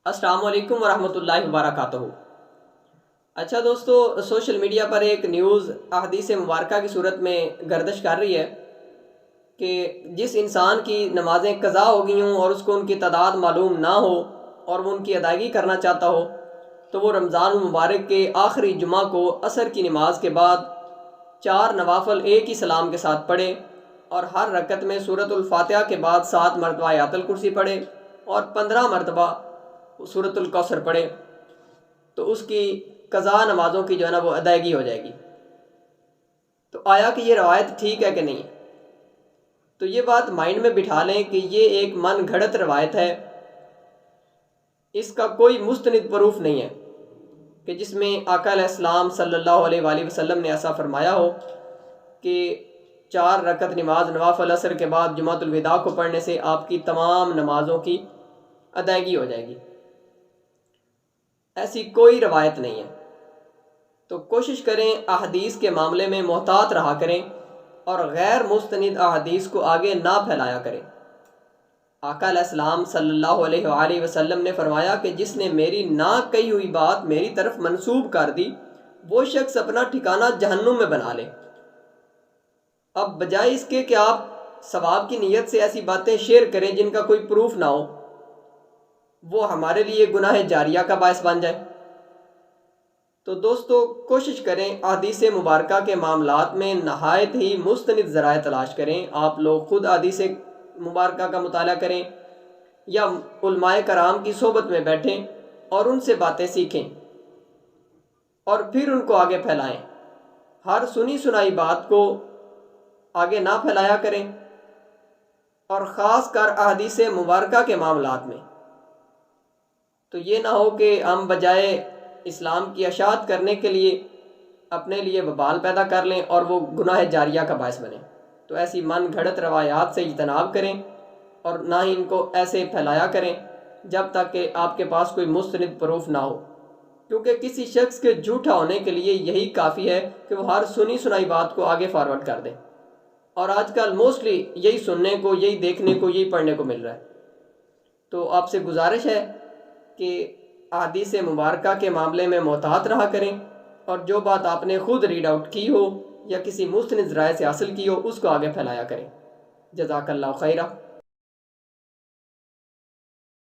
السلام علیکم ورحمۃ اللہ وبرکاتہ۔ اچھا دوستو، سوشل میڈیا پر ایک نیوز احادیث مبارکہ کی صورت میں گردش کر رہی ہے کہ جس انسان کی نمازیں قضا ہو گئی ہوں اور اس کو ان کی تعداد معلوم نہ ہو اور وہ ان کی ادائیگی کرنا چاہتا ہو تو وہ رمضان المبارک کے آخری جمعہ کو عصر کی نماز کے بعد 4 نوافل ایک ہی سلام کے ساتھ پڑھے اور ہر رکعت میں سورۃ الفاتحہ کے بعد 7 مرتبہ آیات الکرسی پڑھے اور 15 مرتبہ سورۃ الکوثر پڑھے تو اس کی قضا نمازوں کی جو ہے نا وہ ادائیگی ہو جائے گی۔ تو آیا کہ یہ روایت ٹھیک ہے کہ نہیں؟ تو یہ بات مائنڈ میں بٹھا لیں کہ یہ ایک من گھڑت روایت ہے، اس کا کوئی مستند پروف نہیں ہے کہ جس میں آقا علیہ السلام صلی اللہ علیہ وآلہ وسلم نے ایسا فرمایا ہو کہ 4 رکعت نماز نوافل عصر کے بعد جمعۃ الوداع کو پڑھنے سے آپ کی تمام نمازوں کی ادائیگی ہو جائے گی۔ ایسی کوئی روایت نہیں ہے۔ تو کوشش کریں احادیث کے معاملے میں محتاط رہا کریں اور غیر مستند احادیث کو آگے نہ پھیلایا کریں۔ آقا علیہ السلام صلی اللہ علیہ وآلہ وسلم نے فرمایا کہ جس نے میری نہ کہی ہوئی بات میری طرف منسوب کر دی وہ شخص اپنا ٹھکانہ جہنم میں بنا لے۔ اب بجائے اس کے کہ آپ ثواب کی نیت سے ایسی باتیں شیئر کریں جن کا کوئی پروف نہ ہو، وہ ہمارے لیے گناہ جاریہ کا باعث بن جائے۔ تو دوستو کوشش کریں احادیث مبارکہ کے معاملات میں نہایت ہی مستند ذرائع تلاش کریں۔ آپ لوگ خود احادیث مبارکہ کا مطالعہ کریں یا علماء کرام کی صحبت میں بیٹھیں اور ان سے باتیں سیکھیں اور پھر ان کو آگے پھیلائیں۔ ہر سنی سنائی بات کو آگے نہ پھیلایا کریں، اور خاص کر احادیث مبارکہ کے معاملات میں تو یہ نہ ہو کہ ہم بجائے اسلام کی اشاعت کرنے کے لیے اپنے لیے وبال پیدا کر لیں اور وہ گناہ جاریہ کا باعث بنے۔ تو ایسی من گھڑت روایات سے اجتناب کریں اور نہ ہی ان کو ایسے پھیلایا کریں جب تک کہ آپ کے پاس کوئی مستند پروف نہ ہو، کیونکہ کسی شخص کے جھوٹا ہونے کے لیے یہی کافی ہے کہ وہ ہر سنی سنائی بات کو آگے فارورڈ کر دے، اور آج کل موسٹلی یہی سننے کو، یہی دیکھنے کو، یہی پڑھنے کو مل رہا ہے۔ تو آپ سے گزارش ہے کہ احادیث مبارکہ کے معاملے میں محتاط رہا کریں اور جو بات آپ نے خود ریڈ آؤٹ کی ہو یا کسی مستند ذرائع سے حاصل کی ہو اس کو آگے پھیلایا کریں۔ جزاک اللہ خیرہ۔